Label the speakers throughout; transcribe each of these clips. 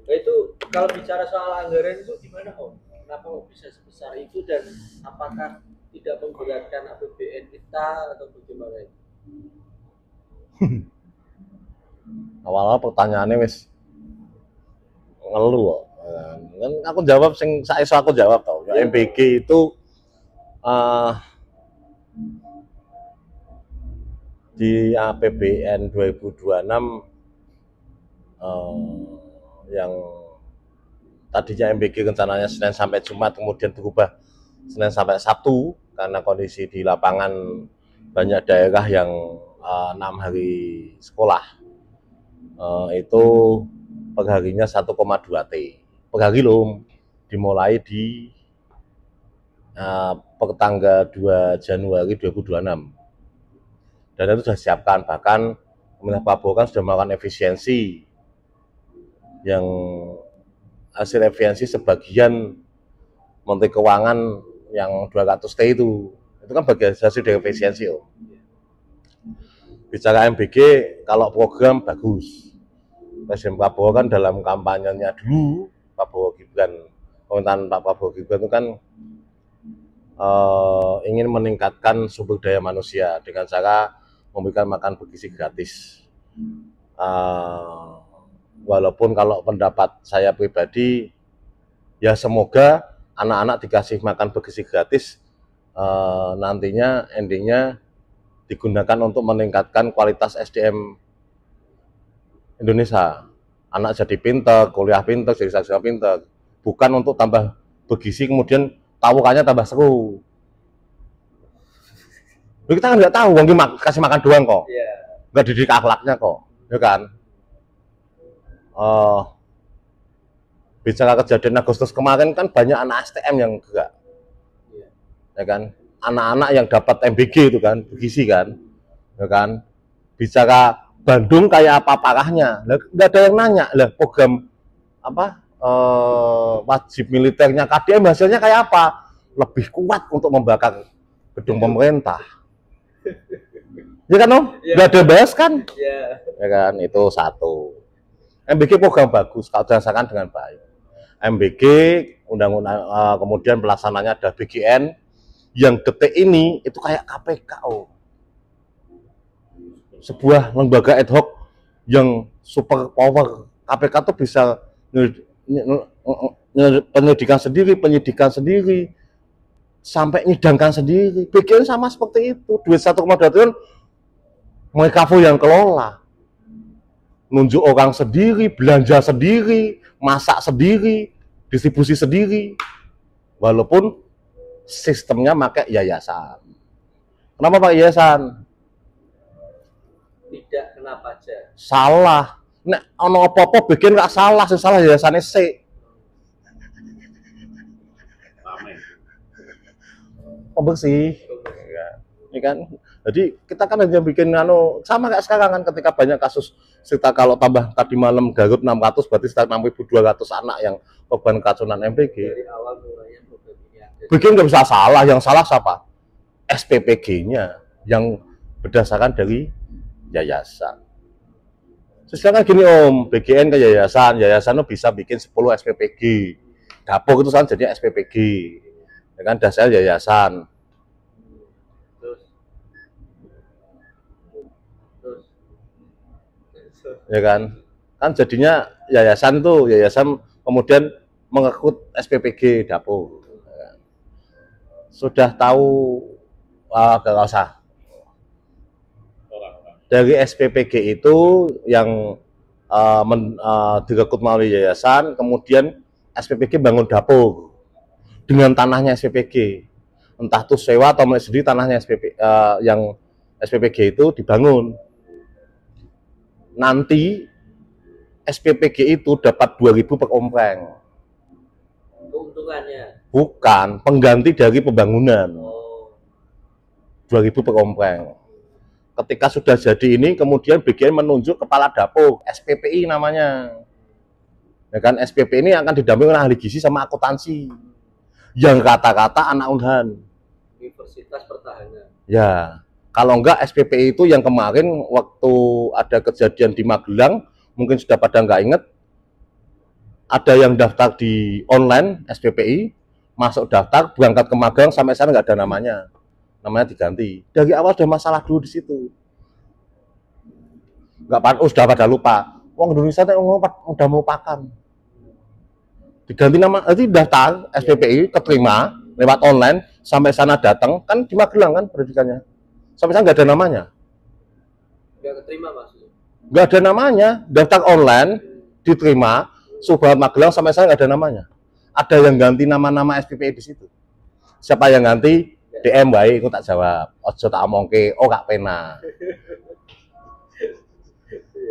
Speaker 1: Nah, itu kalau bicara soal anggaran itu gimana Om? Kenapa kok bisa sebesar itu dan apakah tidak memberatkan APBN kita atau bagaimana?
Speaker 2: Awal-awal pertanyaannya wis ngeluh kok. Kan aku jawab sing saeso aku jawab tau. Ya, MBG itu uh, di APBN 2026 yang tadinya MBG rencananya Senin sampai Jumat kemudian berubah Senin sampai Sabtu karena kondisi di lapangan banyak daerah yang 6 hari sekolah, itu perharinya 1,2 T per hari loh, dimulai di per tanggal 2 Januari 2026 dan itu sudah siapkan. Bahkan pemerintah Prabowo kan sudah melakukan efisiensi yang hasil efisiensi sebagian Menteri Keuangan yang 200 T itu kan bagian hasil dari efisiensi. Bicara MBG, kalau program bagus. Presiden Prabowo kan dalam kampanyenya dulu, Prabowo Gibran, pemerintahan Pak Prabowo Gibran itu kan ingin meningkatkan sumber daya manusia dengan cara memberikan makan bergizi gratis. Walaupun kalau pendapat saya pribadi, ya semoga anak-anak dikasih makan bergizi gratis, nantinya endingnya digunakan untuk meningkatkan kualitas SDM Indonesia. Anak jadi pinter, kuliah pinter, jadi sarjana pinter. Bukan untuk tambah bergizi kemudian tawakannya tambah seru. Kita kan nggak tahu, mungkin kasih makan doang kok. Nggak didik akhlaknya kok, ya kan? Bicara kejadian Agustus kemarin kan banyak anak STM yang gerak, ya kan? Anak-anak yang dapat MBG itu kan, bergizi kan, ya kan? Bicara Bandung kayak apa parahnya, nggak ada yang nanya lah program apa wajib militernya KDM hasilnya kayak apa, lebih kuat untuk membakar gedung pemerintah, ya kan Om? Nggak ada bahas kan, ya kan? Itu satu. MBG program bagus kalau dirasakan dengan baik. MBG undang-undang, kemudian pelaksananya ada BGN yang detik ini itu kayak KPK, sebuah lembaga ad hoc yang super power. KPK tuh bisa penyidikan sendiri, sampai nyidangkan sendiri. BGN sama seperti itu, duit 1,2 triliun mereka yang kelola, nunjuk orang sendiri, belanja sendiri, masak sendiri, distribusi sendiri, walaupun sistemnya pakai yayasan. Kenapa pakai yayasan?
Speaker 1: Tidak, kenapa aja?
Speaker 2: Salah. Nek ono apa-apa bikin nggak salah, sing salah yayasannya C. Pembersih. Ini kan. Jadi kita kan hanya bikin sama kayak sekarang kan, ketika banyak kasus kita kalau tambah tadi malam Garut 600 berarti sekitar 6.200 anak yang korban keracunan MBG.
Speaker 1: Dari awal mulanya program ini ada.
Speaker 2: Bikin nggak bisa salah, yang salah siapa? SPPG-nya yang berdasarkan dari yayasan. Sekarang gini Om, BGN ke yayasan, yayasan bisa bikin 10 SPPG. Dapur itu kan jadi SPPG. Ya kan dasar yayasan. Ya kan? Kan jadinya yayasan tuh, yayasan kemudian mengekrut SPPG dapur. Sudah tahu, gak usah. Dari SPPG itu yang direkrut melalui yayasan, kemudian SPPG bangun dapur dengan tanahnya SPPG, entah itu sewa atau milik sendiri tanahnya yang SPPG itu dibangun. Nanti SPPG itu dapat 2.000 per ompreng.
Speaker 1: Keuntungannya?
Speaker 2: Bukan, pengganti dari pembangunan. 2.000 per ompreng. Ketika sudah jadi ini, kemudian BGN menunjuk kepala dapur, SPPI namanya. Ya kan, SPPI ini akan didampingi oleh ahli gizi sama akuntansi. Yang kata-kata anak Unhan.
Speaker 1: Universitas Pertahanan.
Speaker 2: Ya, kalau enggak SPPI itu yang kemarin waktu ada kejadian di Magelang, mungkin sudah pada nggak inget, ada yang daftar di online SPPI, masuk daftar, berangkat ke magang sampai sana nggak ada namanya diganti. Dari awal udah masalah dulu di situ. Nggak sudah pada lupa. Wong Indonesia udah melupakan. Diganti nama, nanti daftar SPPI, keterima lewat online, sampai sana datang, kan di Magelang kan pendidikannya. Sampai sana nggak ada namanya.
Speaker 1: Nggak keterima maksudnya?
Speaker 2: Nggak ada namanya, daftar online, diterima, Subhat Magelang sampai sana nggak ada namanya. Ada yang ganti nama-nama SPPI di situ. Siapa yang ganti? DM baik, aku tak jawab. Ojo tak omongke, oh gak pena.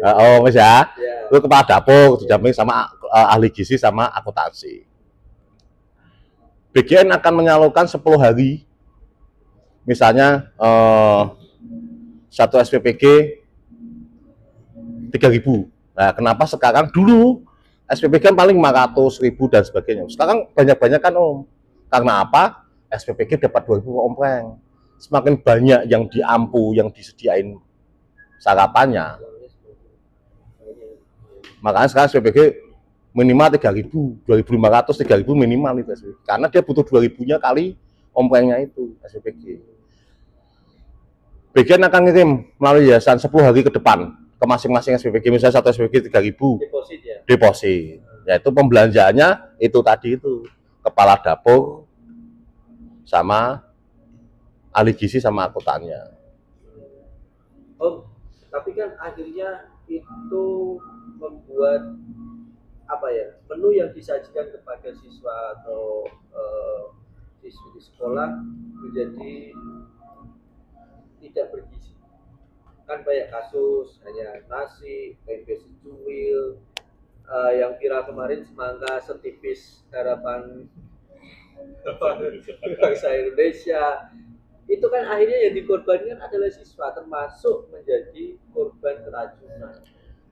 Speaker 2: Oh, wis ya. Itu kepala dapur didampingi sama ahli gizi sama akuntansi. BGN akan menyalurkan 10 hari. Misalnya satu SPPG 3.000. Nah, kenapa sekarang dulu SPPG kan paling 500.000 dan sebagainya. Sekarang banyak-banyak kan Om. Karena apa? SPPG dapat 2.000 ompreng. Semakin banyak yang diampu, yang disediain sarapannya, makanya sekarang SPPG minimal 3.000, 2.500, 3.000 minimal itu SPPG. Karena dia butuh 2.000-nya kali omprengnya itu SPPG. BGN akan ngirim melalui yayasan 10 hari ke depan ke masing-masing SPPG. Misalnya satu SPPG 3.000
Speaker 1: deposit ya?
Speaker 2: Deposit. Yaitu pembelanjaannya itu tadi itu. Kepala dapur sama ahli gizi sama akuntannya.
Speaker 1: Oh, tapi kan akhirnya itu membuat apa ya, menu yang disajikan kepada siswa atau siswi di sekolah menjadi tidak bergizi. Kan banyak kasus hanya nasi, tempe secuil, yang viral kemarin semangka setipis harapan bangsa Indonesia. Itu kan akhirnya yang dikorbankan adalah siswa, termasuk menjadi korban keracunan.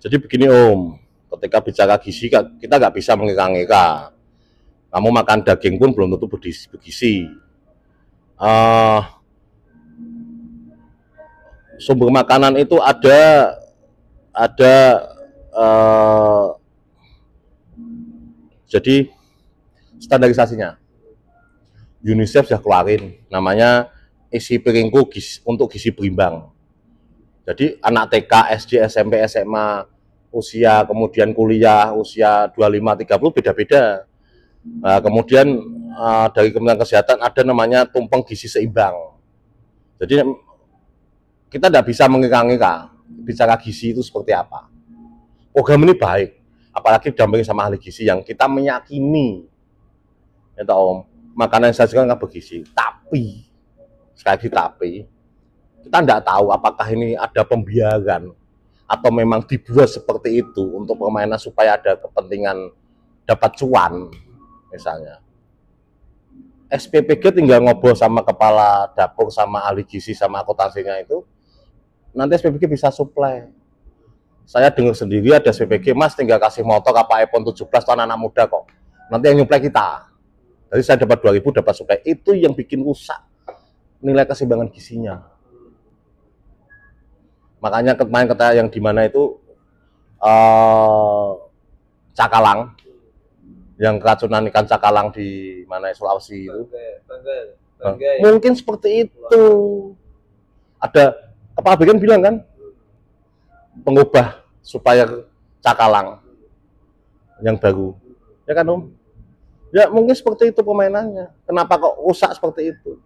Speaker 2: Jadi begini Om, ketika bicara gizi kita nggak bisa mengira-ngira. Kamu makan daging pun belum tentu bergizi. Sumber makanan itu ada jadi standarisasinya. UNICEF sudah keluarin namanya isi piringku untuk gizi berimbang. Jadi anak TK, SD, SMP, SMA, usia kemudian kuliah, usia 25-30 beda-beda. Kemudian dari Kementerian Kesehatan ada namanya tumpeng gizi seimbang. Jadi kita tidak bisa mengira-ngira bicara gizi itu seperti apa. Program ini baik, apalagi didampingi sama ahli gizi yang kita meyakini, ya Om, makanan yang disajikan nggak bergizi. Tapi sekali lagi kita tidak tahu apakah ini ada pembiaran atau memang dibuat seperti itu untuk permainan supaya ada kepentingan dapat cuan misalnya. SPPG tinggal ngobrol sama kepala dapur sama ahli gizi sama akuntansinya itu, nanti SPPG bisa supply. Saya dengar sendiri ada SPPG, Mas tinggal kasih motor apa iPhone 17 tahun anak muda kok. Nanti yang nyuplai kita. Jadi saya dapat 2.000 dapat supply. Itu yang bikin rusak nilai keseimbangan gizinya. Makanya kemarin kata yang di mana itu cakalang, yang keracunan ikan cakalang di mana Sulawesi itu. Bangga. Mungkin seperti itu. Ada kepala BGN bilang kan, pengubah supaya cakalang yang baru, ya kan Om? Ya mungkin seperti itu permainannya. Kenapa kok rusak seperti itu?